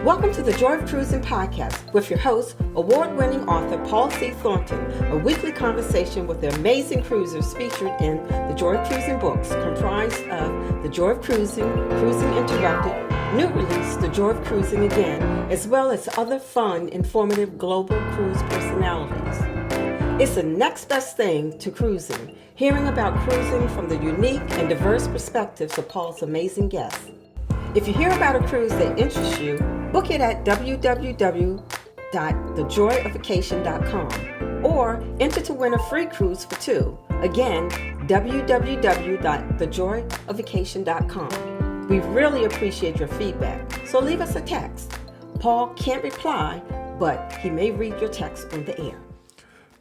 Welcome to the Joy of Cruising podcast with your host, award-winning author Paul C. Thornton, a weekly conversation with the amazing cruisers featured in the Joy of Cruising books, comprised of The Joy of Cruising, Cruising Interrupted, new release, The Joy of Cruising Again, as well as other fun, informative global cruise personalities. It's the next best thing to cruising, hearing about cruising from the unique and diverse perspectives of Paul's amazing guests. If you hear about a cruise that interests you, book it at www.thejoyofacation.com or enter to win a free cruise for two. Again, www.thejoyofacation.com. We really appreciate your feedback, so leave us a text. Paul can't reply, but he may read your text on the air.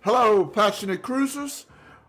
Hello, passionate cruisers.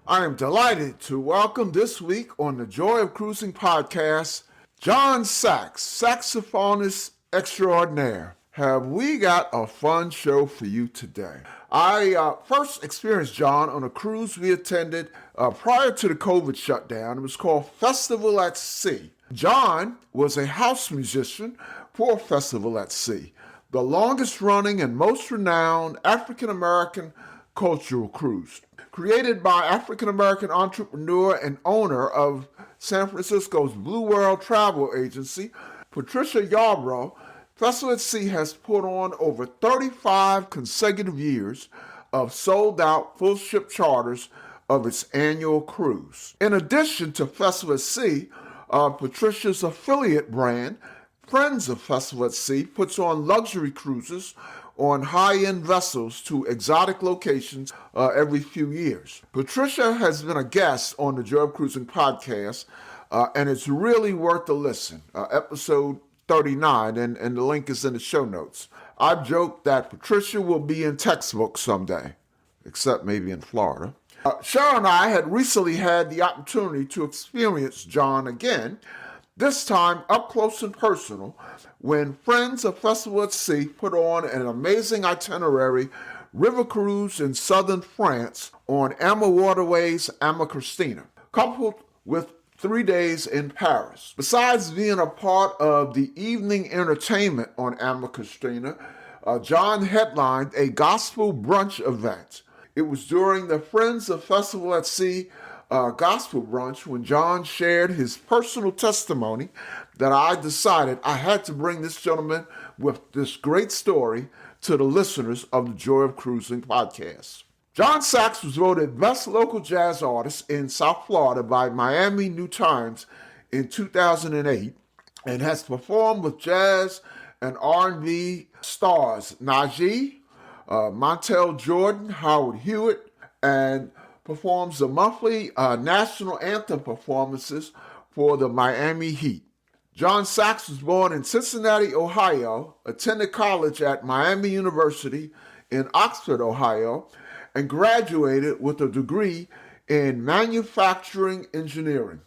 I am delighted to welcome this week on the Joy of Cruising podcast, Jon Saxx, saxophonist extraordinaire. Have we got a fun show for you today? I first experienced Jon on a cruise we attended prior to the COVID shutdown. It was called Festival at Sea. Jon was a house musician for Festival at Sea, the longest running and most renowned African-American cultural cruise. Created by African-American entrepreneur and owner of San Francisco's Blue World Travel Agency, Patricia Yarbrough, Festival at Sea has put on over 35 consecutive years of sold-out full-ship charters of its annual cruise. In addition to Festival at Sea, Patricia's affiliate brand, Friends of Festival at Sea, puts on luxury cruises on high-end vessels to exotic locations every few years. Patricia has been a guest on the Joy of Cruising podcast, and it's really worth a listen. Episode 39, and the link is in the show notes. I've joked that Patricia will be in textbooks someday, except maybe in Florida. Cheryl and I had recently had the opportunity to experience Jon again, this time up close and personal, when Friends of Festival at Sea put on an amazing itinerary river cruise in southern France on Ama Waterways Ama Christina, coupled with 3 days in Paris. Besides being a part of the evening entertainment on Ama Christina, Jon headlined a gospel brunch event. It was during the Friends of Festival at Sea gospel brunch when Jon shared his personal testimony that I decided I had to bring this gentleman with this great story to the listeners of the Joy of Cruising podcast. Jon Saxx was voted Best Local Jazz Artist in South Florida by Miami New Times in 2008 and has performed with jazz and R&B stars Najee, Montel Jordan, Howard Hewitt, and performs the monthly national anthem performances for the Miami Heat. Jon Saxx was born in Cincinnati, Ohio, attended college at Miami University in Oxford, Ohio, and graduated with a degree in manufacturing engineering.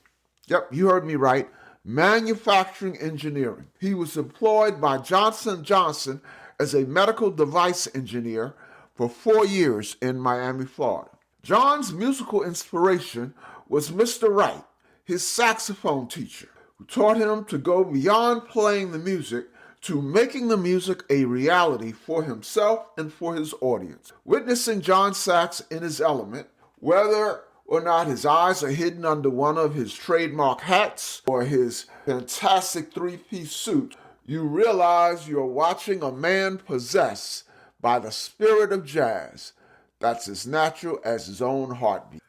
Yep, you heard me right, manufacturing engineering. He was employed by Johnson & Johnson as a medical device engineer for 4 years in Miami, Florida. Jon's musical inspiration was Mr. Wright, his saxophone teacher, who taught him to go beyond playing the music to making the music a reality for himself and for his audience. Witnessing Jon Saxx in his element, whether or not his eyes are hidden under one of his trademark hats or his fantastic three-piece suit, you realize you're watching a man possessed by the spirit of jazz that's as natural as his own heartbeat.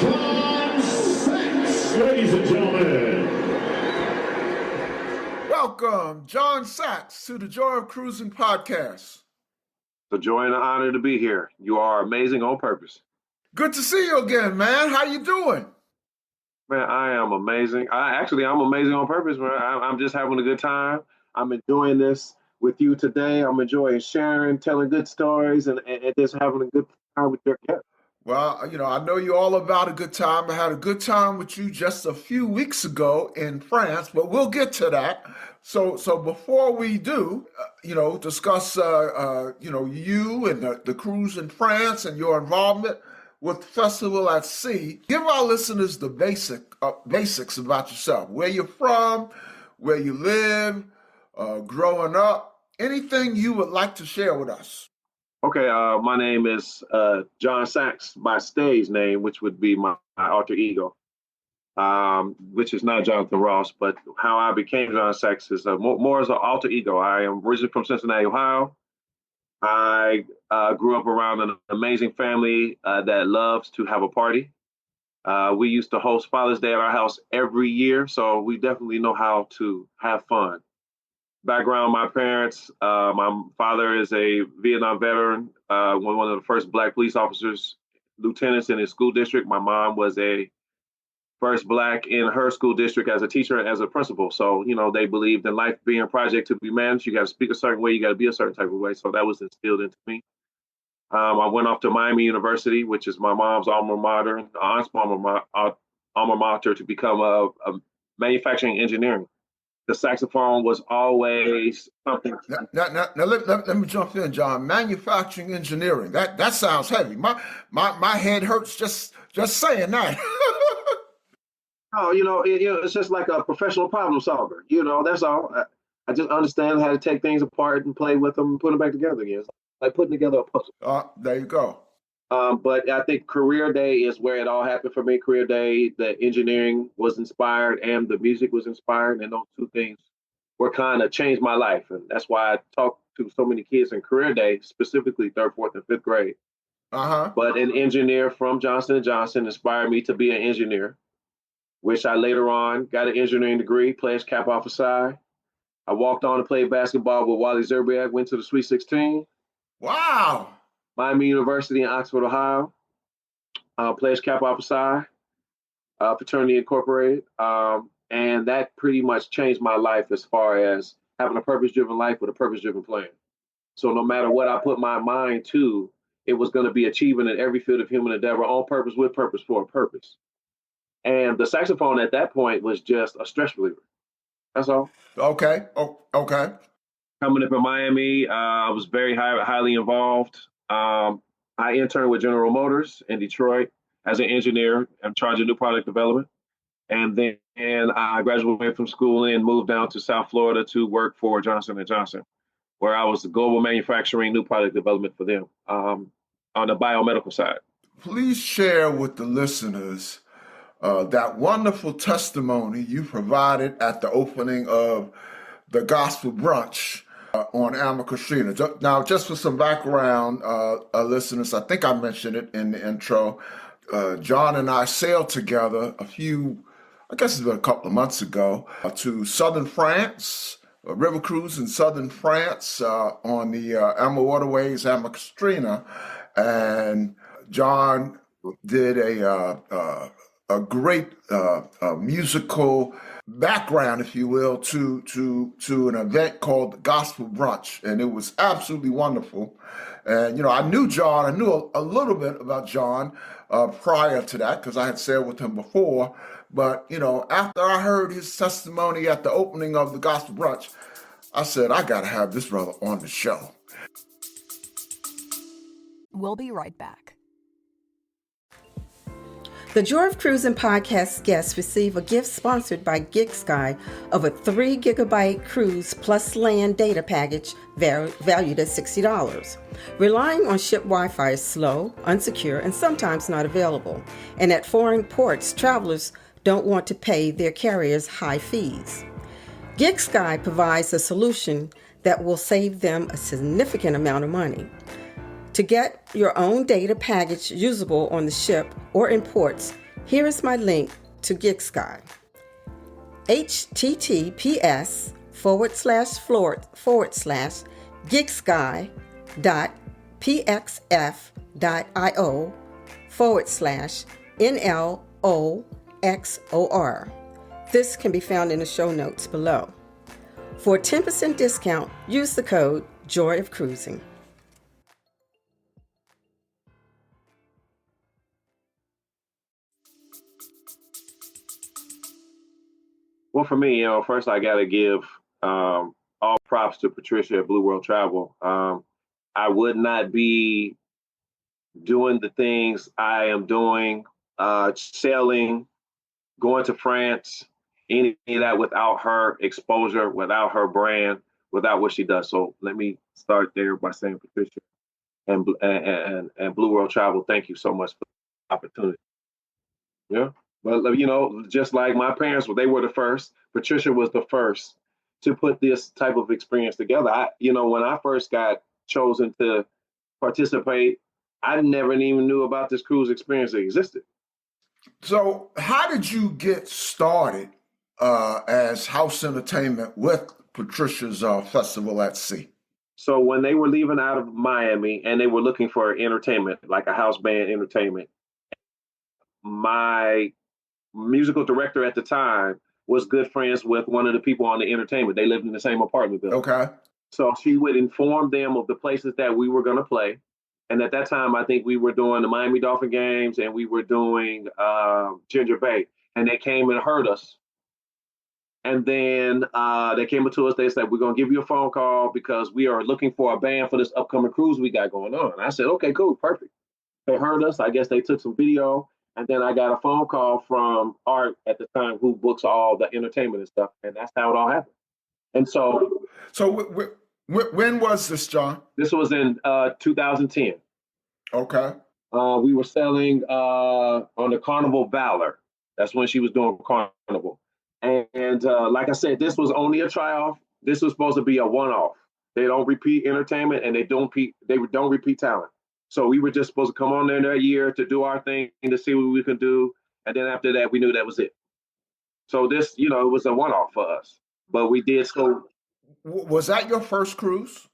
Jon Saxx, ladies and gentlemen. Welcome, Jon Saxx, to the Joy of Cruising podcast. It's a joy and an honor to be here. You are amazing on purpose. Good to see you again, man. How you doing? Man, I am amazing. I'm amazing on purpose, man. I'm just having a good time. I'm enjoying this with you today. I'm enjoying sharing, telling good stories, and just having a good time with your guests. Well, I know you're all about a good time. I had a good time with you just a few weeks ago in France, but we'll get to that. So before we do, discuss, you and the cruise in France and your involvement, with Festival at Sea. Give our listeners the basics about yourself, where you're from, where you live, growing up, anything you would like to share with us. Okay, my name is Jon Saxx, my stage name, which would be my alter ego, which is not Jonathan Ross, but how I became Jon Saxx is more as an alter ego. I am originally from Cincinnati, Ohio. I grew up around an amazing family that loves to have a party. We used to host Father's Day at our house every year, so we definitely know how to have fun. Background, my parents, my father is a Vietnam veteran, one of the first Black police officers, lieutenants in his school district. My mom was a first Black in her school district as a teacher and as a principal. So, they believed in life being a project to be managed. You got to speak a certain way. You got to be a certain type of way. So that was instilled into me. I went off to Miami University, which is my mom's alma mater, aunt's alma mater, to become a manufacturing engineering. The saxophone was always something. Now let me jump in, John. Manufacturing engineering. That sounds heavy. My head hurts just saying that. Oh, it's just like a professional problem solver. That's all. I just understand how to take things apart and play with them and put them back together again. It's like putting together a puzzle. There you go. But I think Career Day is where it all happened for me. Career Day, the engineering was inspired and the music was inspired. And those two things were kind of changed my life. And that's why I talk to so many kids in Career Day, specifically 3rd, 4th, and 5th grade. But an engineer from Johnson & Johnson inspired me to be an engineer, which I later on got an engineering degree, played Kappa Alpha Psi. I walked on to play basketball with Wally Zerbiak, went to the Sweet 16. Wow. Miami University in Oxford, Ohio. Pledge Kappa Alpha Psi, Fraternity Incorporated. And that pretty much changed my life as far as having a purpose-driven life with a purpose-driven plan. So no matter what I put my mind to, it was going to be achieving in every field of human endeavor, on purpose, with purpose, for a purpose. And the saxophone at that point was just a stress reliever. That's all. Okay. Okay. Coming up in Miami, I was very highly involved. I interned with General Motors in Detroit as an engineer in charge of new product development. And then I graduated from school and moved down to South Florida to work for Johnson & Johnson, where I was the global manufacturing new product development for them on the biomedical side. Please share with the listeners that wonderful testimony you provided at the opening of the Gospel Brunch on Alma Katrina. Now, just for some background, listeners, I think I mentioned it in the intro. John and I sailed together I guess it's been a couple of months ago, to southern France, a river cruise in southern France on the Alma Waterways, Alma Katrina. And John did a great musical background, if you will, to an event called the Gospel Brunch, and it was absolutely wonderful. And I knew John. I knew a little bit about John prior to that because I had sailed with him before. But after I heard his testimony at the opening of the Gospel Brunch, I said I got to have this brother on the show. We'll be right back. The Joy of Cruising podcast guests receive a gift sponsored by GigSky of a 3 gigabyte cruise plus land data package valued at $60. Relying on ship Wi-Fi is slow, unsecure, and sometimes not available. And at foreign ports, travelers don't want to pay their carriers high fees. GigSky provides a solution that will save them a significant amount of money. To get your own data package usable on the ship or in ports, here is my link to GigSky. https://gigsky.pxf.io/NLOXOR. This can be found in the show notes below. For a 10% discount, use the code Joy of Cruising. Well, for me, first I got to give all props to Patricia at Blue World Travel. I would not be doing the things I am doing, sailing, going to France, any of that without her exposure, without her brand, without what she does. So let me start there by saying, Patricia and Blue World Travel, thank you so much for the opportunity. Yeah. But, just like my parents, they were the first. Patricia was the first to put this type of experience together. When I first got chosen to participate, I never even knew about this cruise experience that existed. So, how did you get started as house entertainment with Patricia's Festival at Sea? So when they were leaving out of Miami and they were looking for entertainment, like a house band entertainment, my musical director at the time was good friends with one of the people on the entertainment. They lived in the same apartment building. Okay. So she would inform them of the places that we were going to play. And at that time, I think we were doing the Miami Dolphin games and we were doing Ginger Bay. And they came and heard us. And then they came to us. They said, we're going to give you a phone call because we are looking for a band for this upcoming cruise we got going on. And I said, okay, cool, perfect. They heard us. I guess they took some video. And then I got a phone call from Art at the time, who books all the entertainment and stuff. And that's how it all happened. And so when was this, John? This was in 2010. Okay. We were selling on the Carnival Valor. That's when she was doing Carnival. And like I said, this was only a try-off. This was supposed to be a one-off. They don't repeat entertainment and they don't repeat talent. So we were just supposed to come on there that year to do our thing to see what we could do. And then after that, we knew that was it. So this, it was a one-off for us. But we did so. Was that your first cruise?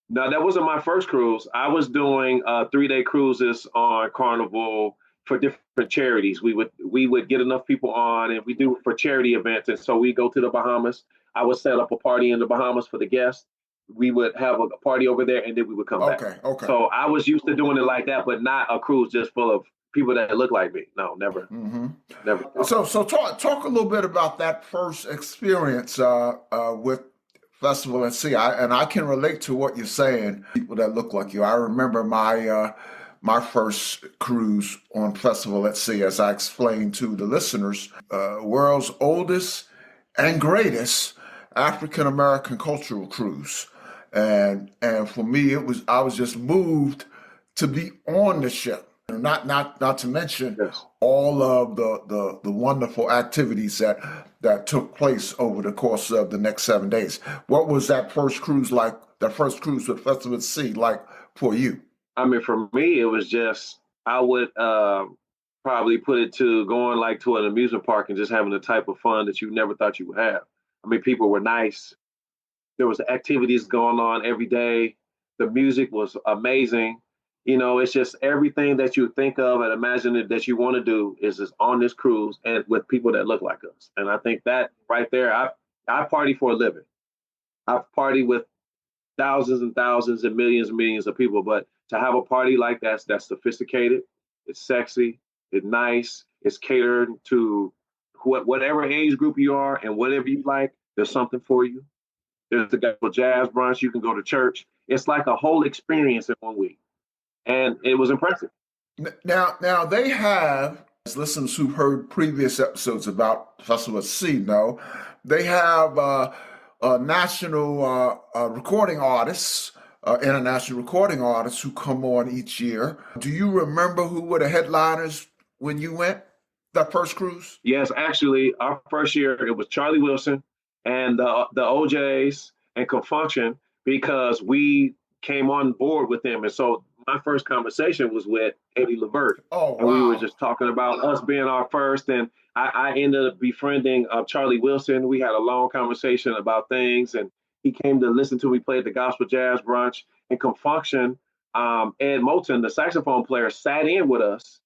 No, that wasn't my first cruise. I was doing 3-day cruises on Carnival for different charities. We would get enough people on, and we do it for charity events. And so we go to the Bahamas. I would set up a party in the Bahamas for the guests. We would have a party over there, and then we would come back. Okay. So I was used to doing it like that, but not a cruise just full of people that look like me. No, never. Mm-hmm. Never. So talk a little bit about that first experience with Festival at Sea. I can relate to what you're saying. People that look like you. I remember my first cruise on Festival at Sea, as I explained to the listeners, world's oldest and greatest African American cultural cruise. And for me, I was just moved to be on the ship. Not to mention all of the wonderful activities that took place over the course of the next 7 days. What was that first cruise like? That first cruise with Festival at Sea like for you? I mean, for me, it was just I would probably put it to going like to an amusement park and just having the type of fun that you never thought you would have. I mean, people were nice. There was activities going on every day. The music was amazing. It's just everything that you think of and imagine that you want to do is just on this cruise and with people that look like us. And I think that right there, I party for a living. I've partied with thousands and thousands and millions of people, but to have a party like that's sophisticated, it's sexy, it's nice, it's catered to whatever age group you are and whatever you like, there's something for you. There's the gospel jazz brunch. You can go to church. It's like a whole experience in 1 week. And it was impressive. Now they have, as listeners who've heard previous episodes about Festival at Sea know, they have national recording artists, international recording artists who come on each year. Do you remember who were the headliners when you went that first cruise? Yes, actually, our first year, it was Charlie Wilson and the OJs and Confunction, because we came on board with them. And so my first conversation was with Eddie Levert. Oh, wow. And we were just talking about us being our first. And I ended up befriending Charlie Wilson. We had a long conversation about things. And he came to listen to me play at the Gospel Jazz Brunch. And Confunction, Ed Moulton, the saxophone player, sat in with us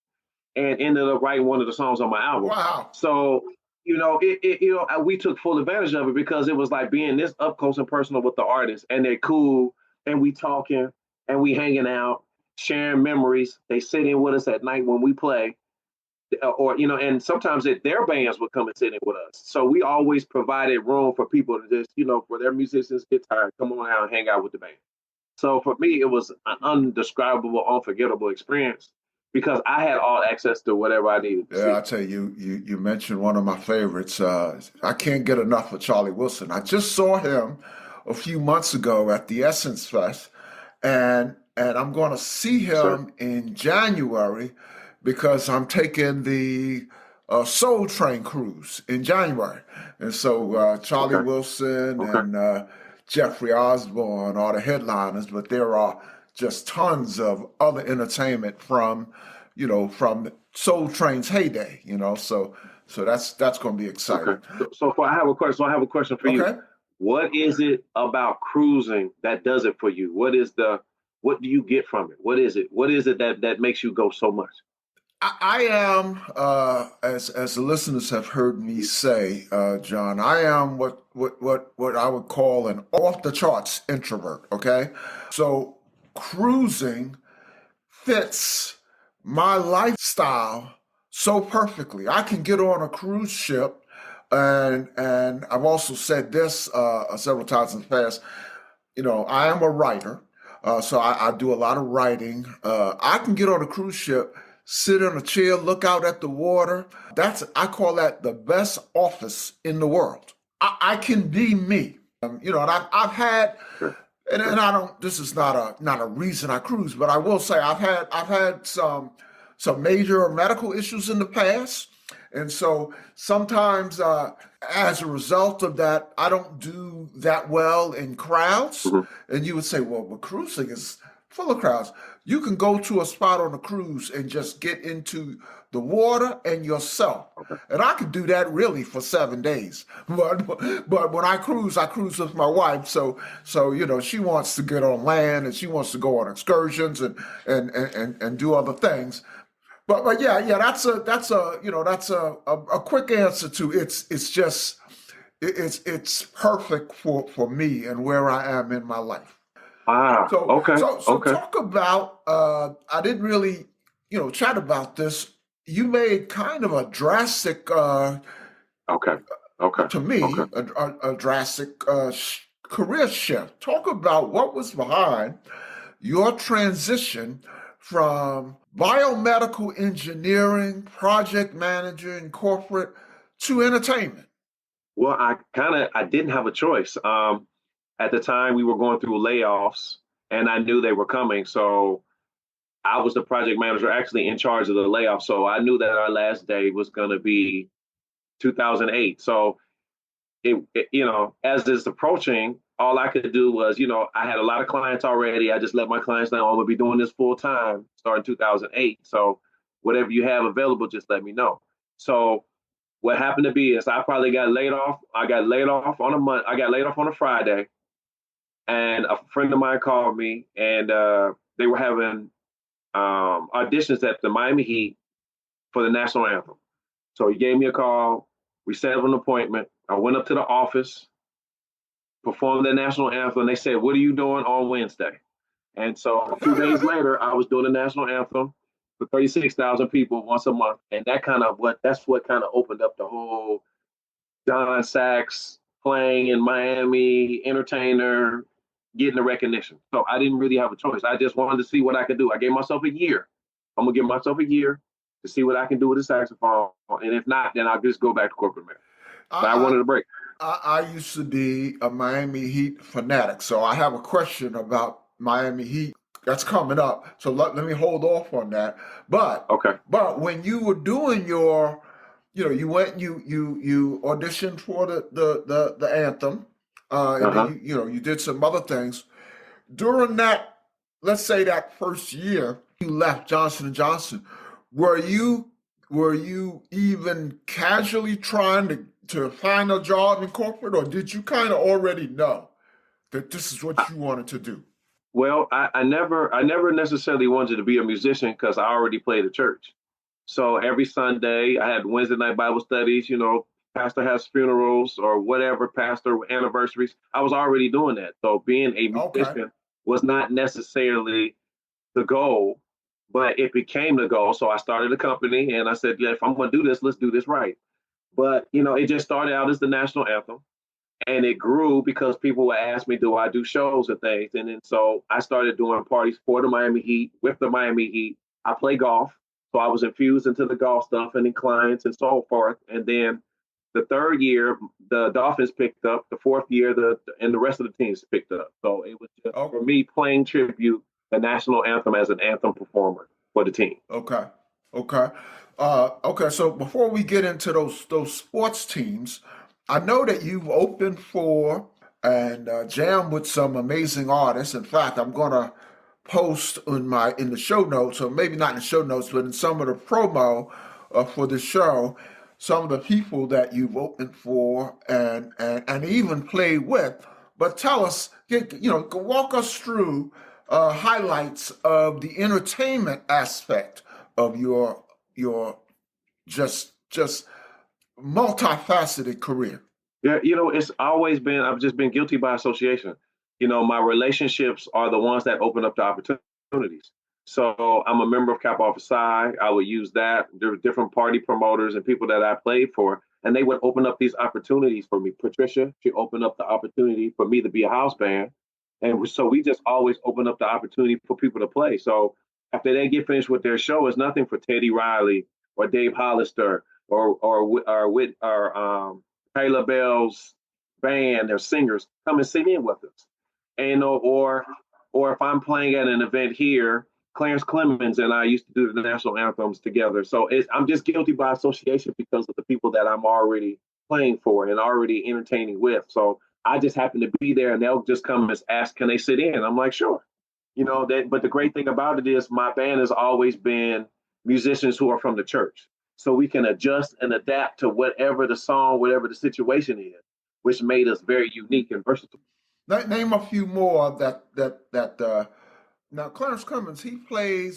and ended up writing one of the songs on my album. Wow. So, we took full advantage of it because it was like being this up close and personal with the artists. And they're cool. And we talking and we hanging out, sharing memories. They sit in with us at night when we play, and sometimes their bands would come and sit in with us. So we always provided room for people to just, for their musicians get tired, come on out and hang out with the band. So for me, it was an undescribable, unforgettable experience because I had all access to whatever I needed to Yeah, I see. tell you, you mentioned one of my favorites. I can't get enough of Charlie Wilson. I just saw him a few months ago at the Essence Fest, and I'm going to see Yes, sir. him in January because I'm taking the Soul Train cruise in January, and so Charlie Okay. Wilson Okay. and Jeffrey Osborne are the headliners, but there are just tons of other entertainment from Soul Train's heyday, so that's going to be Okay. exciting. So I have a question. So I have a question for you. Okay. What is it about cruising that does it for you? What do you get from it? What is it? What is it that makes you go so much? I am, as the listeners have heard me say, John, I am what I would call an off the charts introvert. Okay, so cruising fits my lifestyle so perfectly. I can get on a cruise ship, and I've also said this several times in the past. I am a writer, so I do a lot of writing. I can get on a cruise ship, sit in a chair, look out at the water. I call that the best office in the world. I can be me. And I've had, Sure. and Sure. I don't. This is not a reason I cruise, but I will say I've had some major medical issues in the past, and so sometimes as a result of that, I don't do that well in crowds. Mhm. And you would say, well, cruising is full of crowds. You can go to a spot on a cruise and just get into the water and yourself. Okay. And I could do that really for 7 days. But when I cruise with my wife. So she wants to get on land and she wants to go on excursions and do other things. But yeah, that's a quick answer to it's perfect for me and where I am in my life. Ah. So Okay. so so Okay. talk about I didn't really chat about this. You made kind of a drastic Okay. Okay. to me Okay. a drastic career shift. Talk about what was behind your transition from biomedical engineering, project manager in corporate to entertainment. Well, I didn't have a choice. At the time, we were going through layoffs, and I knew they were coming. So I was the project manager, actually in charge of the layoff. So I knew that our last day was going to be 2008. So as it's approaching, all I could do was, I had a lot of clients already. I just let my clients know I'm gonna be doing this full time starting 2008. So whatever you have available, just let me know. So what happened to be is I probably got laid off. I got laid off on a month. I got laid off on a Friday, and a friend of mine called me, and they were having auditions at the Miami Heat for the national anthem. So he gave me a call. We set up an appointment. I went up to the office, performed the national anthem. They said, "What are you doing on Wednesday?" And so 2 days later, I was doing the national anthem for 36,000 people once a month, and that's what kind of opened up the whole Jon Saxx playing in Miami, entertainer, getting the recognition. So I didn't really have a choice. I just wanted to see what I could do. I gave myself a year. I'm gonna give myself a year to see what I can do with the saxophone, and if not, then I'll just go back to corporate America. But I I, wanted a break. I used to be a Miami Heat fanatic, so I have a question about Miami Heat that's coming up. So let me hold off on that. But Okay. but when you were doing you went you auditioned for the anthem, Uh and then huh. you did some other things during that. Let's say that first year you left Johnson and Johnson. Were you were you even casually trying to find a job in corporate, or did you kind of already know that this is what you wanted to do? Well, I never necessarily wanted to be a musician because I already played at church. So every Sunday I had Wednesday night Bible studies. Pastor has funerals or whatever, pastor anniversaries. I was already doing that. So being a Okay. musician was not necessarily the goal, but it became the goal. So I started a company and I said, yeah, if I'm going to do this, let's do this right. But it just started out as the national anthem. And it grew because people would ask me, do I do shows and things? And then so I started doing parties for the Miami Heat, with the Miami Heat. I play golf. So I was infused into the golf stuff and then clients and so forth. And then the third year, the Dolphins picked up. The fourth year, and the rest of the teams picked up. So it was just for me playing tribute the national anthem as an anthem performer for the team. Okay. Okay. So before we get into those sports teams, I know that you've opened for and jammed with some amazing artists. In fact, I'm gonna post in the show notes, or maybe not in the show notes, but in some of the promo for the show, some of the people that you've opened for and even played with. But tell us, walk us through highlights of the entertainment aspect of your just multifaceted career. Yeah, it's always been, I've just been guilty by association. My relationships are the ones that open up the opportunities. So I'm a member of Kappa Alpha Psi. I would use that. There were different party promoters and people that I played for, and they would open up these opportunities for me. Patricia, she opened up the opportunity for me to be a house band. And so we just always open up the opportunity for people to play. So after they get finished with their show, it's nothing for Teddy Riley or Dave Hollister or Taylor Bell's band, their singers, come and sing in with us. And or if I'm playing at an event here, Clarence Clemens and I used to do the national anthems together. So I'm just guilty by association because of the people that I'm already playing for and already entertaining with. So I just happen to be there, and they'll just come and ask, can they sit in? I'm like, sure. But the great thing about it is my band has always been musicians who are from the church. So we can adjust and adapt to whatever the song, whatever the situation is, which made us very unique and versatile. Name a few more that now Clarence Clemens, he played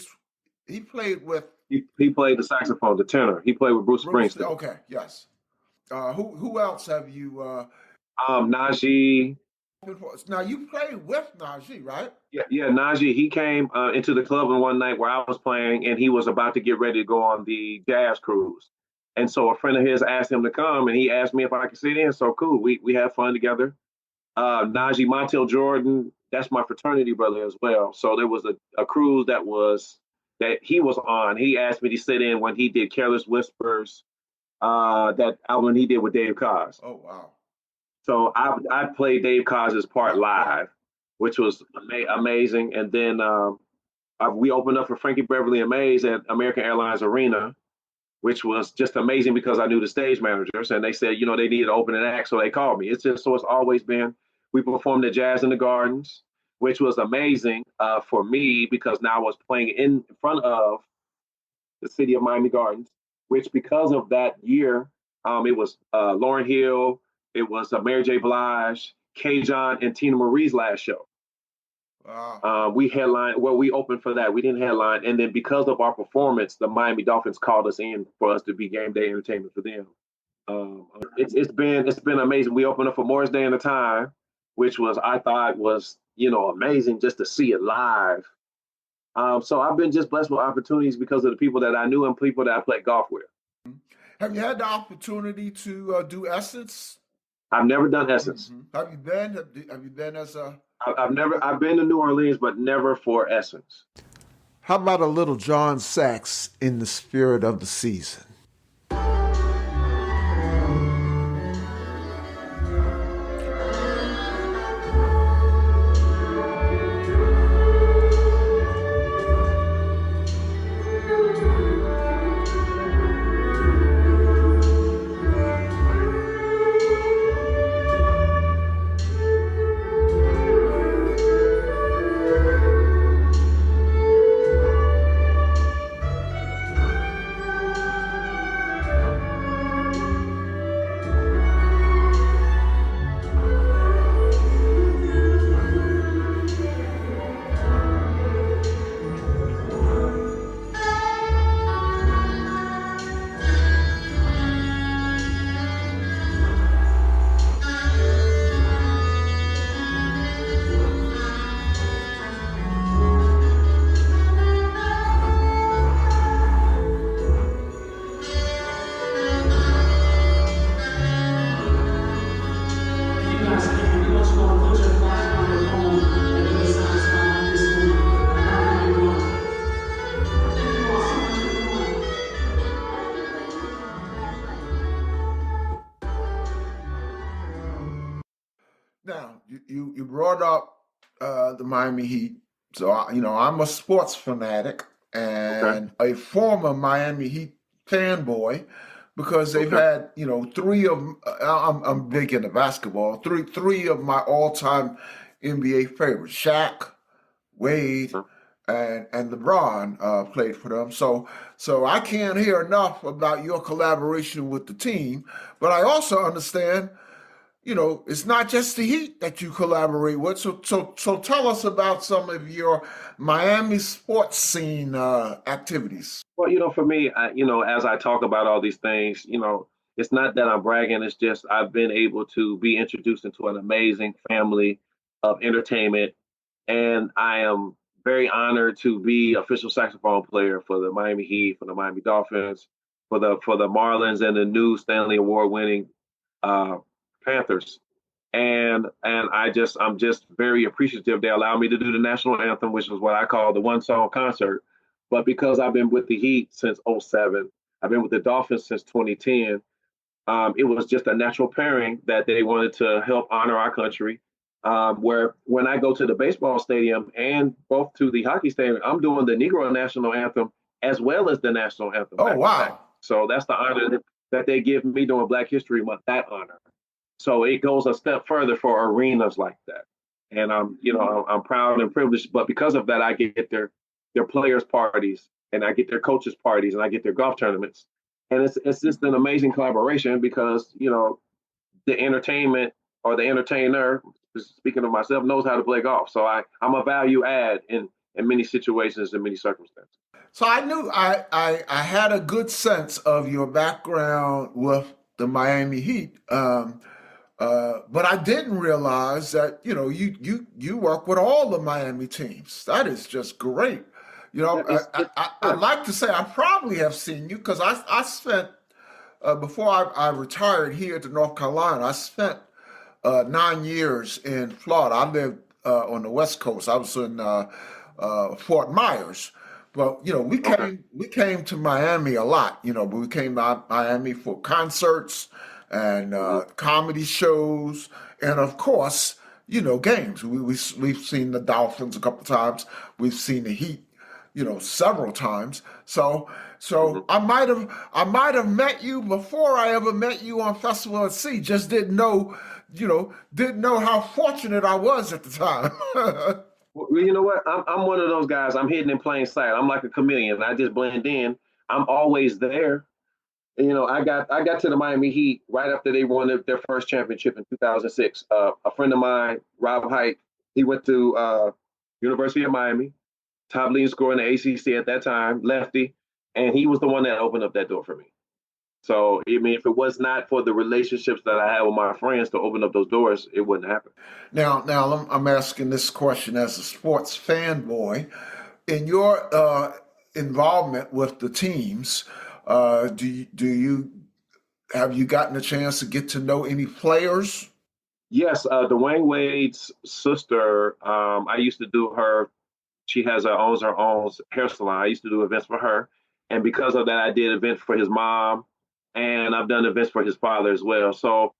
with. He played the saxophone, the tenor. He played with Bruce Springsteen. Okay, yes. Who else have you? Najee. Now you played with Najee, right? Yeah. Najee. He came into the club one night where I was playing, and he was about to get ready to go on the jazz cruise. And so a friend of his asked him to come, and he asked me if I could sit in. So cool. We had fun together. Najee Montel Jordan, that's my fraternity brother as well. So there was a cruise that he was on. He asked me to sit in when he did Careless Whispers, that album he did with Dave Koz. Oh, wow. So I played Dave Koz's part live, which was amazing. And then we opened up for Frankie Beverly and Mays at American Airlines Arena, which was just amazing because I knew the stage managers, and they said, they needed to open an act, so they called me. It's always been. We performed at Jazz in the Gardens, which was amazing for me because now I was playing in front of the city of Miami Gardens, which because of that year, it was Lauryn Hill, it was Mary J. Blige, K-John, and Tina Marie's last show. Wow. We opened for that. We didn't headline. And then because of our performance, the Miami Dolphins called us in for us to be game day entertainment for them. It's been amazing. We opened up for Morris Day and the Time, which I thought was amazing just to see it live. So I've been just blessed with opportunities because of the people that I knew and people that I played golf with. Have you had the opportunity to do Essence? I've never done Essence. Mm-hmm. Have you been? Have you been as a? I've been to New Orleans, but never for Essence. How about a little Jon Saxx in the spirit of the season? Now, you brought up the Miami Heat. So, I'm a sports fanatic Okay. and a former Miami Heat fanboy because they've Okay. had, three of, I'm big into basketball, three of my all-time NBA favorites, Shaq, Wade, Uh, and LeBron played for them. So I can't hear enough about your collaboration with the team, but I also understand it's not just the Heat that you collaborate with. So tell us about some of your Miami sports scene activities. Well, for me, as I talk about all these things, it's not that I'm bragging. It's just I've been able to be introduced into an amazing family of entertainment, and I am very honored to be official saxophone player for the Miami Heat, for the Miami Dolphins, for the Marlins, and the new Stanley Award winning uh, Panthers. And I'm just very appreciative they allow me to do the national anthem, which is what I call the one song concert. But because I've been with the Heat since '07, I've been with the Dolphins since 2010. It was just a natural pairing that they wanted to help honor our country. Where when I go to the baseball stadium and both to the hockey stadium, I'm doing the Negro national anthem as well as the national anthem Oh, back to back. wow. So that's the honor that they give me during Black History Month. That honor. So it goes a step further for arenas like that. And I'm proud and privileged, but because of that, I get their players' parties and I get their coaches' parties and I get their golf tournaments. And it's just an amazing collaboration because, the entertainment or the entertainer, speaking of myself, knows how to play golf. So I'm a value add in many situations and many circumstances. So I knew I had a good sense of your background with the Miami Heat. But I didn't realize that you work with all the Miami teams. That is just great. Yeah, I'd like to say I probably have seen you because I spent before I retired here to North Carolina. I spent 9 years in Florida. I lived on the West Coast. I was in Fort Myers. But okay. we came to Miami a lot. But we came to Miami for concerts and Mhm. comedy shows, and of course, games. We've seen the Dolphins a couple times. We've seen the Heat, several times. So Mhm. I might have met you before I ever met you on Festival at Sea. Just didn't know how fortunate I was at the time. Well, you know what? I'm one of those guys. I'm hidden in plain sight. I'm like a chameleon. I just blend in. I'm always there. I got to the Miami Heat right after they won their first championship in 2006. A friend of mine, Rob Height, he went to University of Miami, top leading scorer in the ACC at that time, lefty, and he was the one that opened up that door for me. So, I mean, if it was not for the relationships that I had with my friends to open up those doors, it wouldn't happen. Now I'm asking this question as a sports fanboy. In your involvement with the teams, do you have you gotten a chance to get to know any players? Yes, Dwayne Wade's sister, I used to do her. She owns her own hair salon. I used to do events for her, and because of that, I did events for his mom, and I've done events for his father as well. So,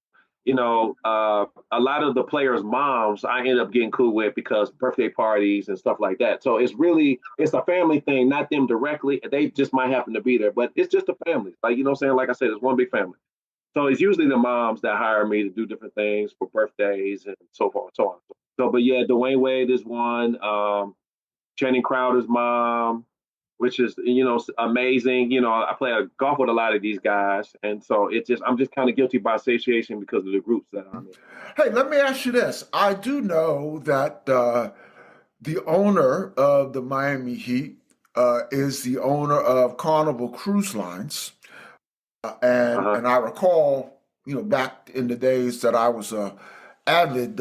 a lot of the players' moms I end up getting cool with because birthday parties and stuff like that. So it's a family thing, not them directly. They just might happen to be there, but it's just a family. Like what I'm saying, like I said, it's one big family. So it's usually the moms that hire me to do different things for birthdays and so forth and so on. So, but yeah, Dwayne Wade is one. Channing Crowder's mom, which is amazing. I play a golf with a lot of these guys, and so I'm just kind of guilty by association because of the groups that I'm in. Hey, let me ask you this. I do know that the owner of the Miami Heat is the owner of Carnival Cruise Lines. Uh And huh. and I recall, back in the days that I was a avid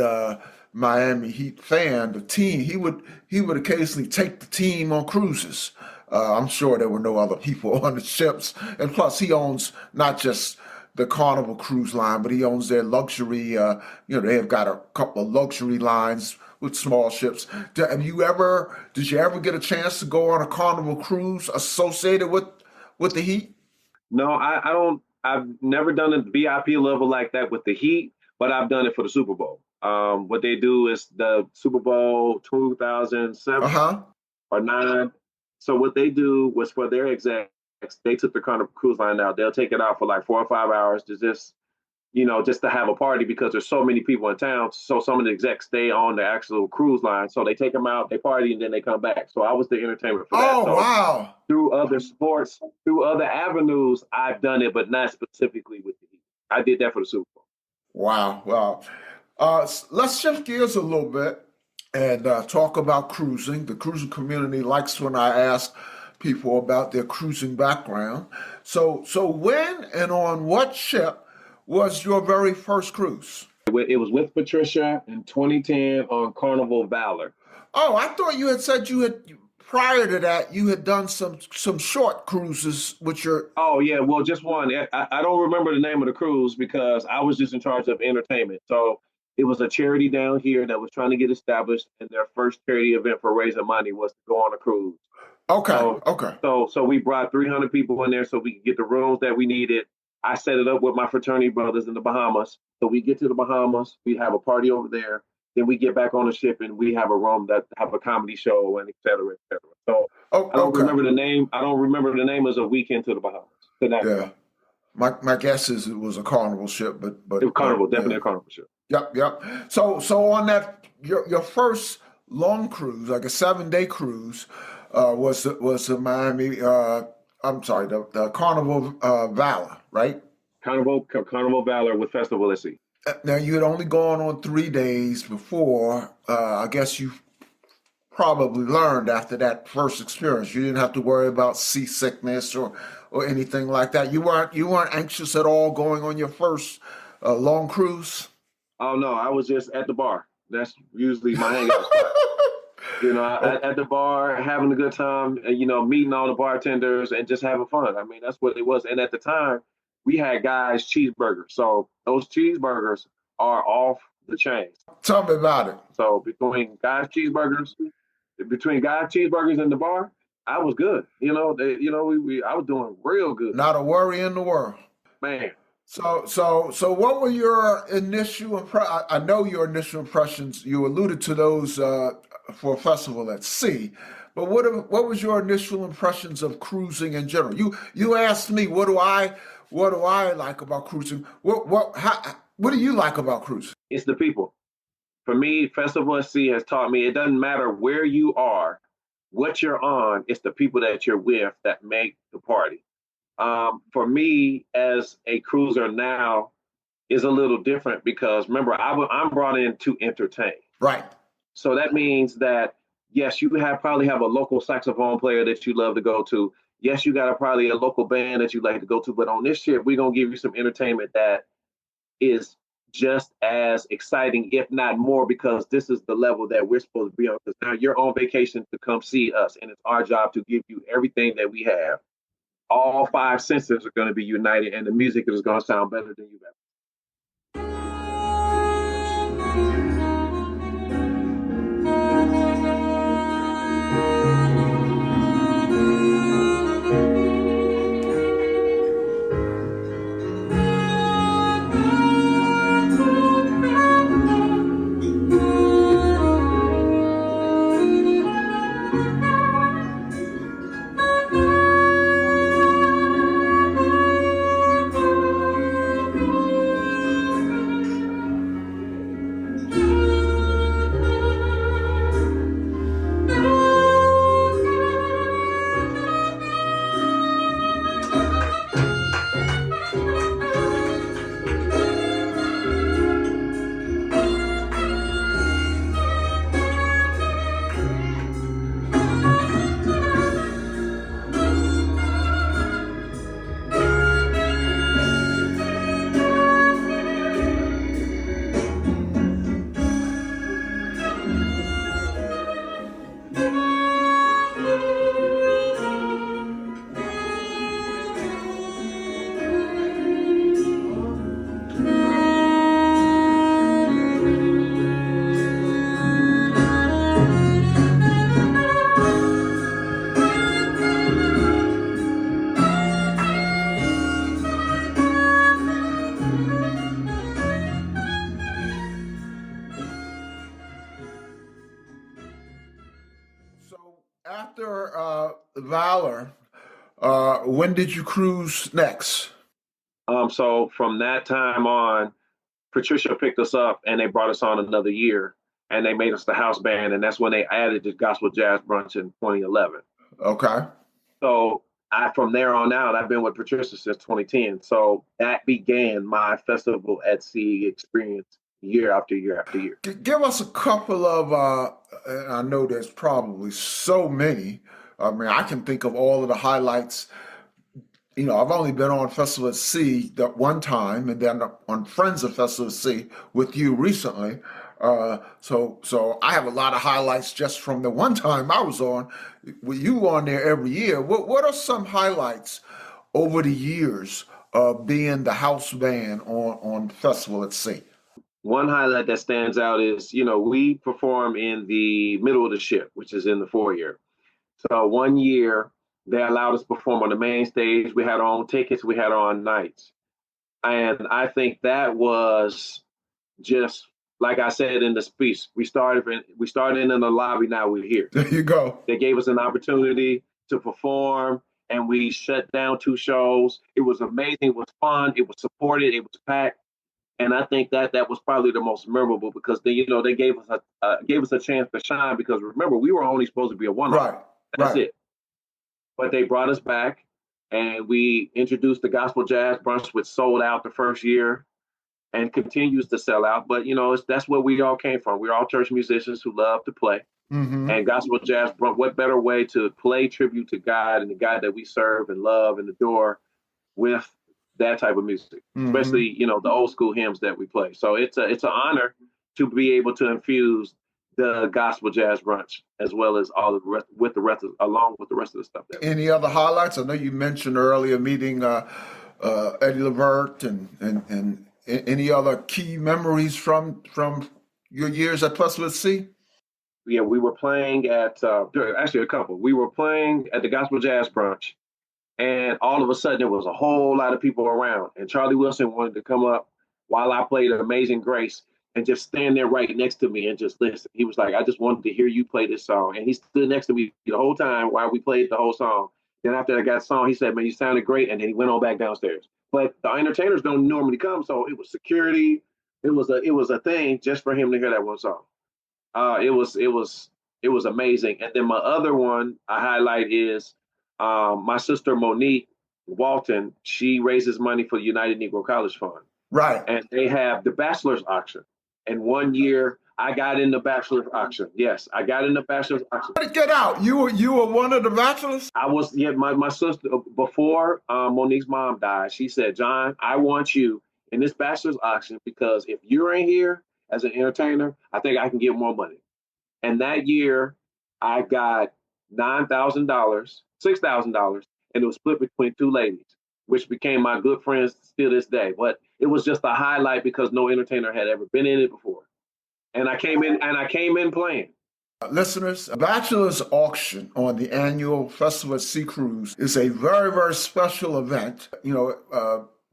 Miami Heat fan, the team he would occasionally take the team on cruises. I'm sure there were no other people on the ships, and plus he owns not just the Carnival Cruise Line, but he owns their luxury. They have got a couple of luxury lines with small ships. Did you ever get a chance to go on a Carnival cruise associated with the Heat? No, I don't. I've never done a VIP level like that with the Heat, but I've done it for the Super Bowl. What they do is the Super Bowl 2007 Uh-huh. or 9. So what they do was for their execs, they took the Carnival Cruise Line out. They'll take it out for like 4 or 5 hours to just to have a party because there's so many people in town. So some of the execs stay on the actual cruise line. So they take them out, they party, and then they come back. So I was the entertainment for that. Oh, So wow. through other sports, through other avenues, I've done it, but not specifically with the Heat. I did that for the Super Bowl. Wow. Wow. Let's shift gears a little bit and talk about cruising. The cruising community likes when I ask people about their cruising background. So when and on what ship was your very first cruise? It was with Patricia in 2010 on Carnival Valor. Oh, I thought you had said prior to that you had done some short cruises with your. Oh yeah, well just one. I don't remember the name of the cruise because I was just in charge of entertainment. So it was a charity down here that was trying to get established, and their first charity event for raising money was to go on a cruise. Okay, So, okay. So we brought 300 people in there so we could get the rooms that we needed. I set it up with my fraternity brothers in the Bahamas. So we get to the Bahamas, we have a party over there, then we get back on the ship and we have a room that have a comedy show and et cetera, et cetera. So Oh, I don't okay. remember the name. I don't remember the name as a weekend to the Bahamas. Yeah. My guess is it was a Carnival ship, but It was Carnival, definitely yeah. a Carnival ship. Yep. So on that your first long cruise, like a 7-day cruise, was the Miami. I'm sorry, the Carnival Valor, right? Carnival Valor with Festival at Sea. Now you had only gone on 3 days before. I guess you probably learned after that first experience. You didn't have to worry about seasickness or anything like that. You weren't anxious at all going on your first long cruise. Oh no, I was just at the bar. That's usually my hangout spot. At the bar, having a good time, and meeting all the bartenders and just having fun. I mean, that's what it was. And at the time, we had guys cheeseburgers. So those cheeseburgers are off the chain. Tell me about it. So between guys cheeseburgers in the bar, I was good. I was doing real good, Not a worry in the world. man. So what were your initial I know your initial impressions. You alluded to those for a festival at sea, but what was your initial impressions of cruising in general? You asked me what do I like about cruising? What do you like about cruising? It's the people. For me, Festival at Sea has taught me it doesn't matter where you are, what you're on. It's the people that you're with that make the party. For me, as a cruiser now, is a little different because remember, I'm brought in to entertain. Right. So that means that yes, you probably have a local saxophone player that you love to go to. Yes, you got probably a local band that you like to go to. But on this ship, we're gonna give you some entertainment that is just as exciting, if not more, because this is the level that we're supposed to be on. Because now you're on vacation to come see us, and it's our job to give you everything that we have. All 5 senses are going to be united, and the music is going to sound better than you've ever. after Valor, when did you cruise next? So from that time on, Patricia picked us up and they brought us on another year and they made us the house band. And that's when they added the gospel jazz brunch in 2011. Okay. So from there on out, I've been with Patricia since 2010. So that began my Festival at Sea experience year after year after year. Give us a couple of, and I know there's probably so many. I mean, I can think of all of the highlights. You know, I've only been on Festival at Sea that one time, and then on Friends of Festival at Sea with you recently. So I have a lot of highlights just from the one time I was on with you on there every year. What are some highlights over the years of being the house band on Festival at Sea? One highlight that stands out is, we perform in the middle of the ship, which is in the foyer. So one year they allowed us to perform on the main stage. We had our own tickets. We had our own nights. And I think that was just, like I said in the speech, we started in the lobby. Now we're here. There you go. They gave us an opportunity to perform and we shut down 2 shows. It was amazing. It was fun. It was supported. It was packed. And I think that was probably the most memorable because they gave us a chance to shine because remember, we were only supposed to be a one-off. Right. That's it. But they brought us back and we introduced the gospel jazz brunch, which sold out the first year and continues to sell out. But, that's where we all came from. We're all church musicians who love to play. Mm-hmm. And gospel jazz brunch, what better way to play tribute to God and the God that we serve and love and adore with that type of music, especially, the old school hymns that we play. So it's an honor to be able to infuse the gospel jazz brunch as well as all of the rest, along with the rest of the stuff. Any other highlights? I know you mentioned earlier meeting Eddie Levert and any other key memories from your years at Festival at Sea? Yeah, we were playing at, actually a couple. We were playing at the gospel jazz brunch. And all of a sudden, there was a whole lot of people around. And Charlie Wilson wanted to come up while I played Amazing Grace and just stand there right next to me and just listen. He was like, I just wanted to hear you play this song. And he stood next to me the whole time while we played the whole song. Then after I got the song, he said, man, you sounded great. And then he went on back downstairs. But the entertainers don't normally come. So it was security. It was a thing just for him to hear that one song. It was amazing. And then my other one I highlight is, my sister Monique Walton, she raises money for the United Negro College Fund. Right. And they have the bachelor's auction. And one year I got in the bachelor's auction. Yes, I got in the bachelor's auction. Get out. You were one of the bachelors? I was, my sister, before Monique's mom died, she said, John, I want you in this bachelor's auction because if you're in here as an entertainer, I think I can get more money. And that year I got $9,000. $6,000, and it was split between 2 ladies, which became my good friends still this day. But it was just a highlight because no entertainer had ever been in it before, and I came in playing. Listeners, a bachelor's auction on the annual Festival at Sea Cruise is a very, very special event.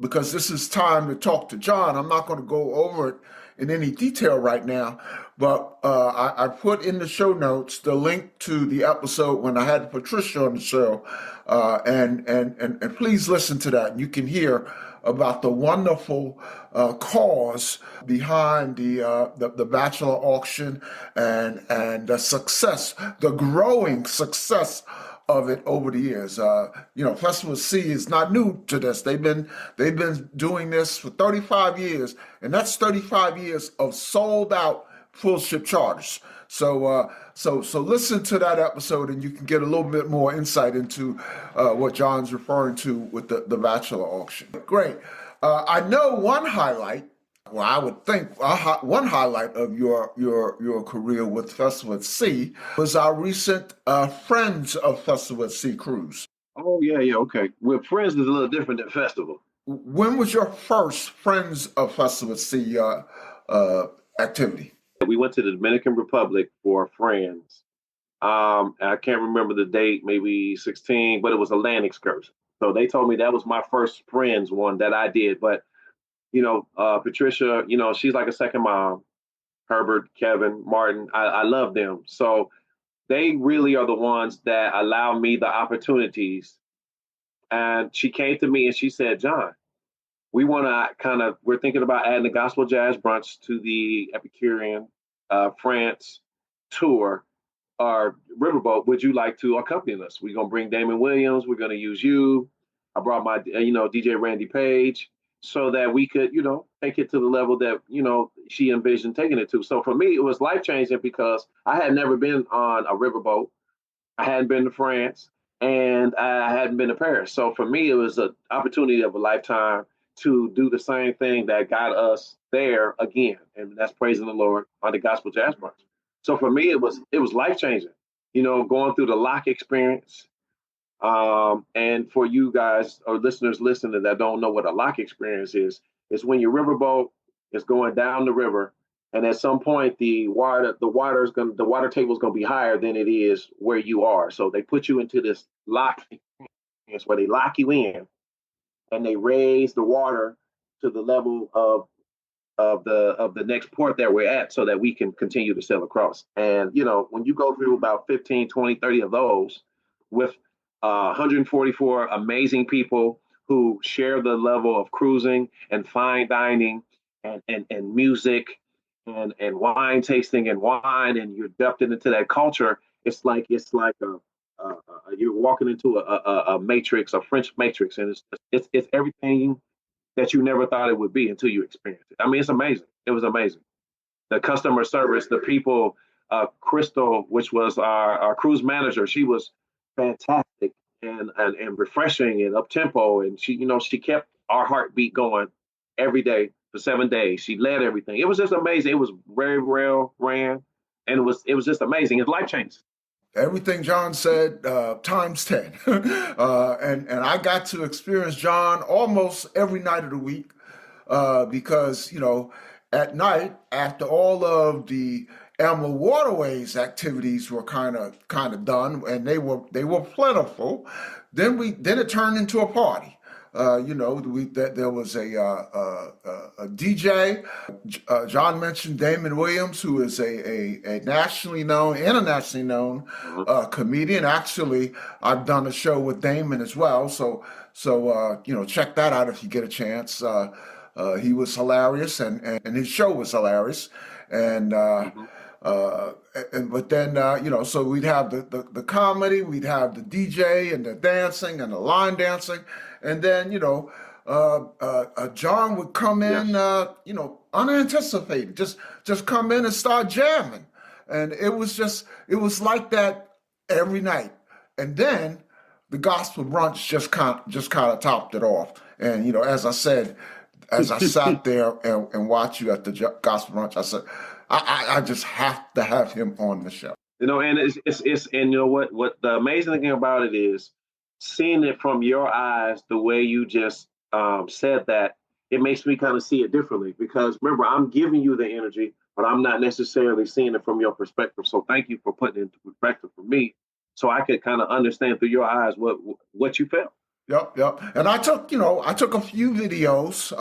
Because this is time to talk to John. I'm not going to go over it in any detail right now, but I put in the show notes the link to the episode when I had Patricia on the show, and please listen to that. You can hear about the wonderful cause behind the bachelor auction and the success, the growing success of it over the years. Festival C is not new to this. They've been doing this for 35 years, and that's 35 years of sold out full ship charters. So listen to that episode, and you can get a little bit more insight into what John's referring to with the bachelor auction. Great. I know one highlight. Well, I would think one highlight of your career with Festival at Sea was our recent Friends of Festival at Sea cruise. Oh, yeah, okay. Well, Friends is a little different than Festival. When was your first Friends of Festival at Sea activity? We went to the Dominican Republic for Friends. I can't remember the date, maybe 16, but it was a land excursion. So they told me that was my first Friends one that I did, but Patricia, she's like a second mom. Herbert, Kevin, Martin, I love them. So they really are the ones that allow me the opportunities. And she came to me and she said, John, we want to we're thinking about adding the gospel jazz brunch to the Epicurean France tour or riverboat. Would you like to accompany us? We're going to bring Damon Williams. We're going to use you. I brought my, DJ Randy Page so that we could, take it to the level that, she envisioned taking it to. So for me, it was life changing because I had never been on a riverboat. I hadn't been to France and I hadn't been to Paris. So for me, it was an opportunity of a lifetime to do the same thing that got us there again. And that's praising the Lord on the Gospel Jazz Brunch. So for me, it was life changing, going through the lock experience. And for you guys or listeners listening that don't know what a lock experience is, it's when your riverboat is going down the river, and at some point the water table is going to be higher than it is where you are. So they put you into this lock experience where they lock you in, and they raise the water to the level of the next port that we're at so that we can continue to sail across. And when you go through about 15, 20, 30 of those with 144 amazing people who share the level of cruising and fine dining and music and wine tasting and wine, and you're dumped into that culture, it's like you're walking into a matrix, a French matrix, and it's everything that you never thought it would be until you experience it. I mean, it's amazing. It was amazing. The customer service, the people, Crystal, which was our cruise manager, she was fantastic and refreshing and up tempo, and she kept our heartbeat going every day for 7 days. She led everything. It was just amazing. It was very well ran, and it was just amazing. It's life changing. Everything John said times 10. And I got to experience John almost every night of the week because, at night, after all of the Emerald Waterways activities were kind of done, and they were plentiful, then it turned into a party. There was a DJ. John mentioned Damon Williams, who is a internationally known comedian. Actually, I've done a show with Damon as well. So check that out if you get a chance. He was hilarious, and his show was hilarious, but then so we'd have the comedy, we'd have the DJ and the dancing and the line dancing, and then John would come in unanticipated, just come in and start jamming, and it was like that every night, and then the gospel brunch just kind of topped it off, and as I said, as I sat there and watched you at the gospel brunch, I said, I just have to have him on the show. And it's and what the amazing thing about it is seeing it from your eyes, the way you just said that, it makes me kind of see it differently, because remember, I'm giving you the energy, but I'm not necessarily seeing it from your perspective. So thank you for putting it into perspective for me, so I could kind of understand through your eyes what you felt. Yep. And I took a few videos.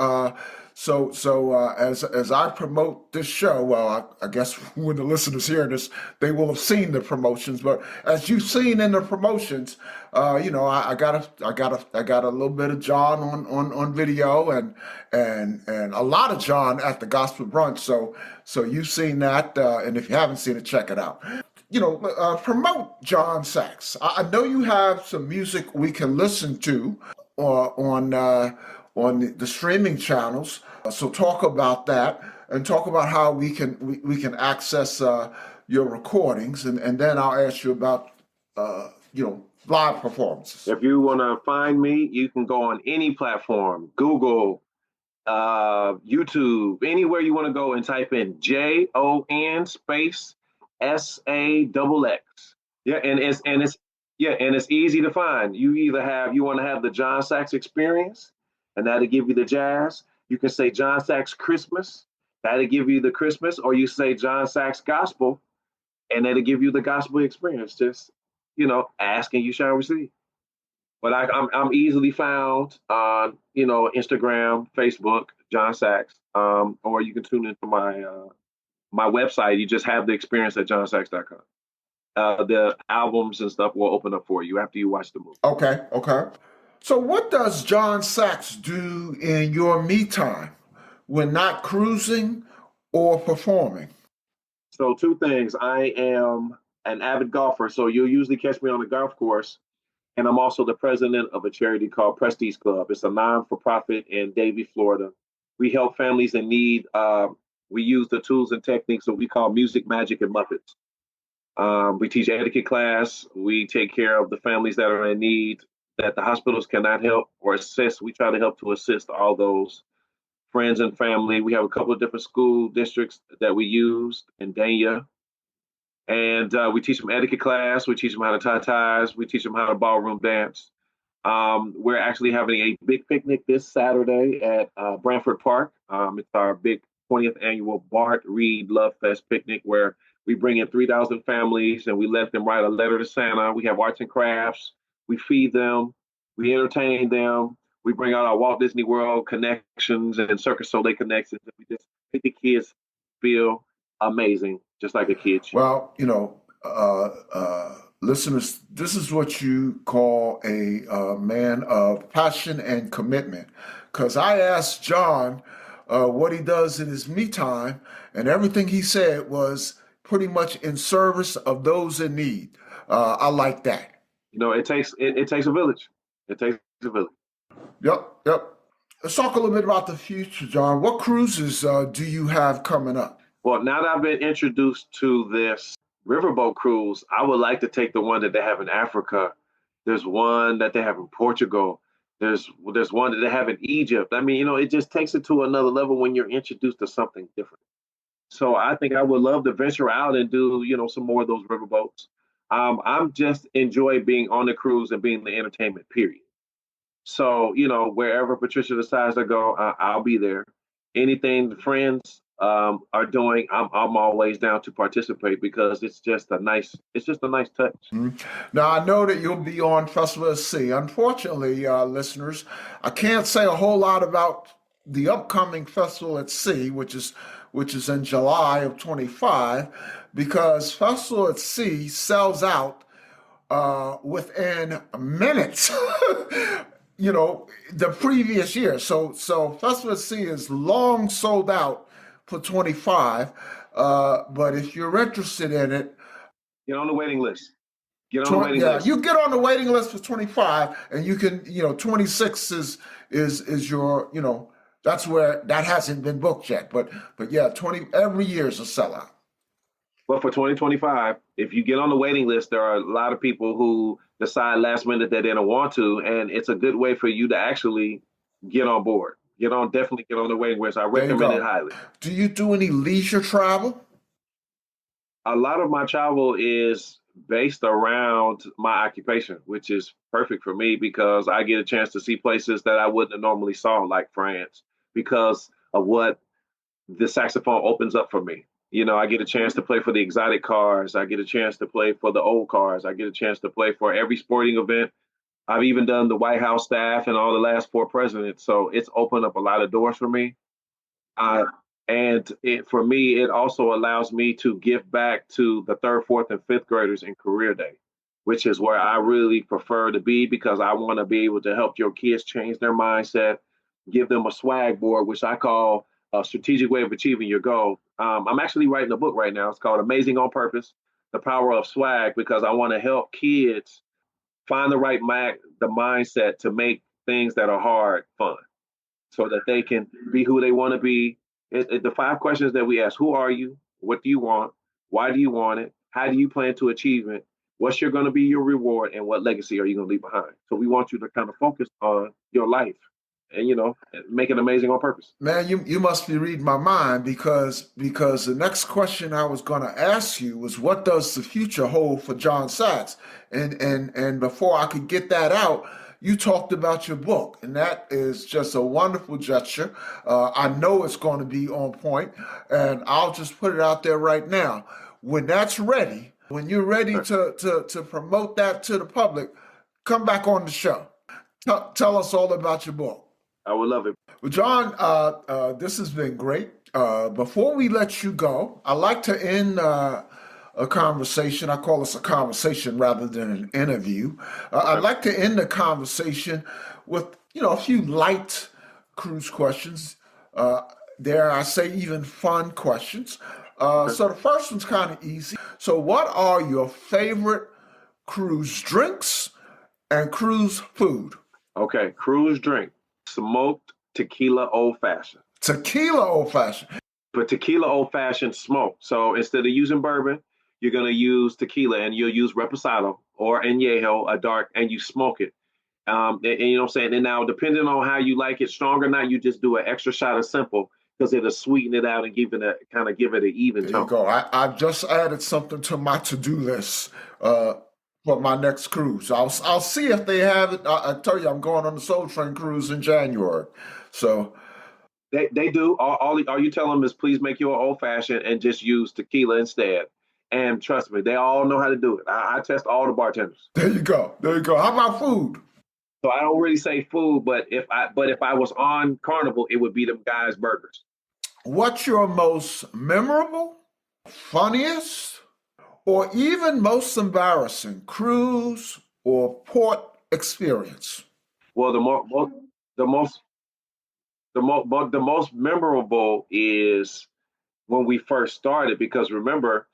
As I promote this show, well, I guess when the listeners hear this, they will have seen the promotions. But as you've seen in the promotions, I got a little bit of John on video and a lot of John at the Gospel Brunch. So you've seen that, and if you haven't seen it, check it out. Promote Jon Saxx. I know you have some music we can listen to on the streaming channels. So talk about that, and talk about how we can access your recordings, and then I'll ask you about live performances. If you want to find me, you can go on any platform, Google, YouTube, anywhere you want to go, and type in JON space SAXX. Yeah, and it's easy to find. You want to have the Jon Saxx experience, and that'll give you the jazz. You can say Jon Saxx Christmas, that'll give you the Christmas, or you say Jon Saxx Gospel, and that'll give you the gospel experience. Just ask and you shall receive. But I'm easily found on Instagram, Facebook, Jon Saxx, or you can tune into my website. You just have the experience at jonsaxx.com. the albums and stuff will open up for you after you watch the movie. Okay. So what does Jon Saxx do in your me time when not cruising or performing? So two things. I am an avid golfer, so you'll usually catch me on the golf course. And I'm also the president of a charity called Prestige Club. It's a non-for-profit in Davie, Florida. We help families in need. We use the tools and techniques that we call music, magic, and Muppets. We teach etiquette class. We take care of the families that are in need that the hospitals cannot help or assist. We try to help to assist all those friends and family. We have a couple of different school districts that we use in Dania. And we teach them etiquette class. We teach them how to tie ties. We teach them how to ballroom dance. We're actually having a big picnic this Saturday at Branford Park. It's our big 20th annual Bart Reed Love Fest picnic where we bring in 3,000 families and we let them write a letter to Santa. We have arts and crafts. We feed them. We entertain them. We bring out our Walt Disney World connections and Circus Soleil connections. And we just make the kids feel amazing, just like a kid should. Well, listeners, this is what you call a man of passion and commitment. Because I asked Jon what he does in his me time, and everything he said was pretty much in service of those in need. I like that. It takes a village. It takes a village. Yep. Let's talk a little bit about the future, Jon. What cruises do you have coming up? Well, now that I've been introduced to this riverboat cruise, I would like to take the one that they have in Africa. There's one that they have in Portugal. There's one that they have in Egypt. I mean, it just takes it to another level when you're introduced to something different. So I think I would love to venture out and do, some more of those riverboats. I'm just enjoy being on the cruise and being the entertainment, period. So, wherever Patricia decides to go, I'll be there. Anything the friends are doing, I'm always down to participate because it's just a nice touch. Mm-hmm. Now I know that you'll be on Festival at Sea. Unfortunately, listeners, I can't say a whole lot about the upcoming Festival at Sea, which is in July of 25, because Festival at Sea sells out within minutes. The previous year. So Festival at Sea is long sold out for 25. But if you're interested in it, get on the waiting list. You get on the waiting list for 25, and you can, 26 is your, that's where that hasn't been booked yet. But yeah, 20 every year is a sellout. But for 2025, if you get on the waiting list, there are a lot of people who decide last minute that they don't want to, and it's a good way for you to actually get on board. Definitely get on the waiting list. I recommend it highly. Do you do any leisure travel? A lot of my travel is based around my occupation, which is perfect for me because I get a chance to see places that I wouldn't have normally saw, like France, because of what the saxophone opens up for me. I get a chance to play for the exotic cars. I get a chance to play for the old cars. I get a chance to play for every sporting event. I've even done the White House staff and all the last 4 presidents. So it's opened up a lot of doors for me. For me, it also allows me to give back to the 3rd, 4th, and 5th graders in Career Day, which is where I really prefer to be because I want to be able to help your kids change their mindset, give them a swag board, which I call a strategic way of achieving your goal. I'm actually writing a book right now. It's called Amazing on Purpose, The Power of Swag, because I want to help kids find the right the mindset to make things that are hard fun so that they can be who they want to be. The 5 questions that we ask: who are you? What do you want? Why do you want it? How do you plan to achieve it? What's going to be your reward? And what legacy are you going to leave behind? So we want you to kind of focus on your life and, make it amazing on purpose. Man, you must be reading my mind because the next question I was going to ask you was, what does the future hold for Jon Saxx? And before I could get that out, you talked about your book, and that is just a wonderful gesture. I know it's going to be on point, and I'll just put it out there right now. When that's ready, when you're ready to promote that to the public, come back on the show. Tell us all about your book. I would love it. Well, Jon, this has been great. Before we let you go, I like to end a conversation. I call this a conversation rather than an interview. I'd like to end the conversation with, a few light cruise questions. Dare I say, even fun questions. So the first one's kind of easy. So what are your favorite cruise drinks and cruise food? Okay, cruise drink, smoked tequila old fashioned. Tequila old fashioned. But tequila old fashioned smoked. So instead of using bourbon, you're gonna use tequila, and you'll use reposado or añejo, a dark, and you smoke it. And you know what I'm saying? And now, depending on how you like it, strong or not, you just do an extra shot of simple because it'll sweeten it out and give it an even There tone. you go. I've just added something to my to-do list for my next cruise. I'll see if they have it. I tell you, I'm going on the Soul Train cruise in January. So They do. All you tell them is please make your old fashioned and just use tequila instead. And trust me, they all know how to do it. I test all the bartenders. there you go. There you go. How about food? So I don't really say food, but if I was on Carnival, it would be them guys' burgers. What's your most memorable, funniest, or even most embarrassing cruise or port experience? Well, the most memorable is when we first started, because remember,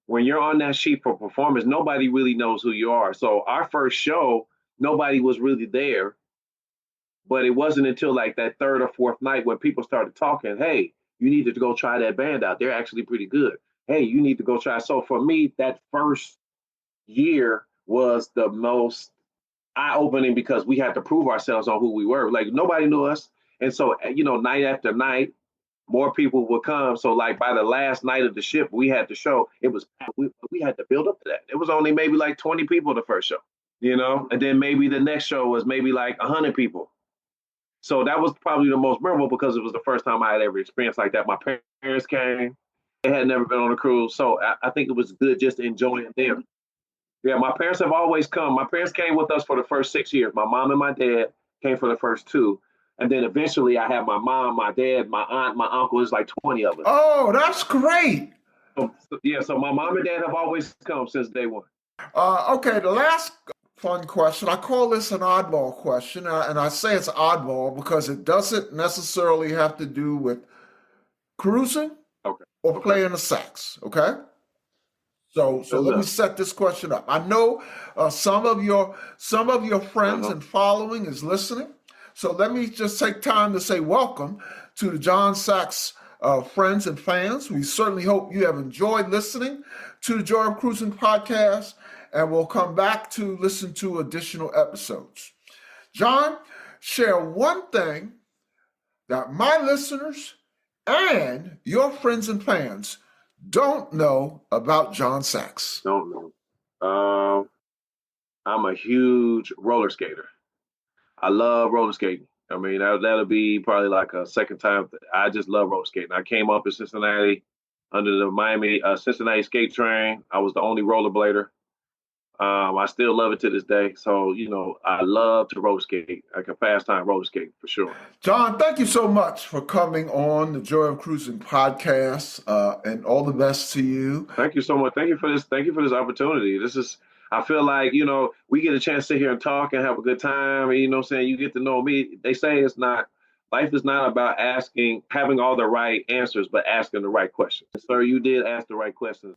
when you're on that sheet for performance, nobody really knows who you are. So our first show, nobody was really there, but it wasn't until like that third or fourth night when people started talking, hey, you need to go try that band out. They're actually pretty good. Hey, you need to go try. So for me, that first year was the most eye-opening because we had to prove ourselves on who we were. Like nobody knew us. And so, night after night, more people would come. So like by the last night of the ship, we had the show. It was, we had to build up to that. It was only maybe like 20 people the first show, and then maybe the next show was maybe like 100 people. So that was probably the most memorable because it was the first time I had ever experienced like that. My parents came. They had never been on a cruise. So I think it was good just enjoying them. Yeah, my parents have always come. My parents came with us for the first 6 years. My mom and my dad came for the first two. And then eventually I had my mom, my dad, my aunt, my uncle. It's like 20 of us. Oh, that's great. So my mom and dad have always come since day one. Okay, the last fun question. I call this an oddball question, and I say it's oddball because it doesn't necessarily have to do with cruising or playing the sax. Okay, so let me set this question up. I know some of your friends and following is listening, so let me just take time to say welcome to the Jon Saxx friends and fans. We certainly hope you have enjoyed listening to the Joy of Cruising podcast, and we'll come back to listen to additional episodes. Jon, share one thing that my listeners and your friends and fans don't know about Jon Saxx. Don't know. I'm a huge roller skater. I love roller skating. I mean, that'll be probably like a second time. I just love roller skating. I came up in Cincinnati under the Cincinnati skate train. I was the only rollerblader. I still love it to this day. So, I love to roller skate. I can fast time roller skate for sure. Jon, thank you so much for coming on the Joy of Cruising podcast, and all the best to you. Thank you so much. Thank you for this. Thank you for this opportunity. I feel like, we get a chance to sit here and talk and have a good time. And, you get to know me. They say life is not about having all the right answers, but asking the right questions. Sir, you did ask the right questions.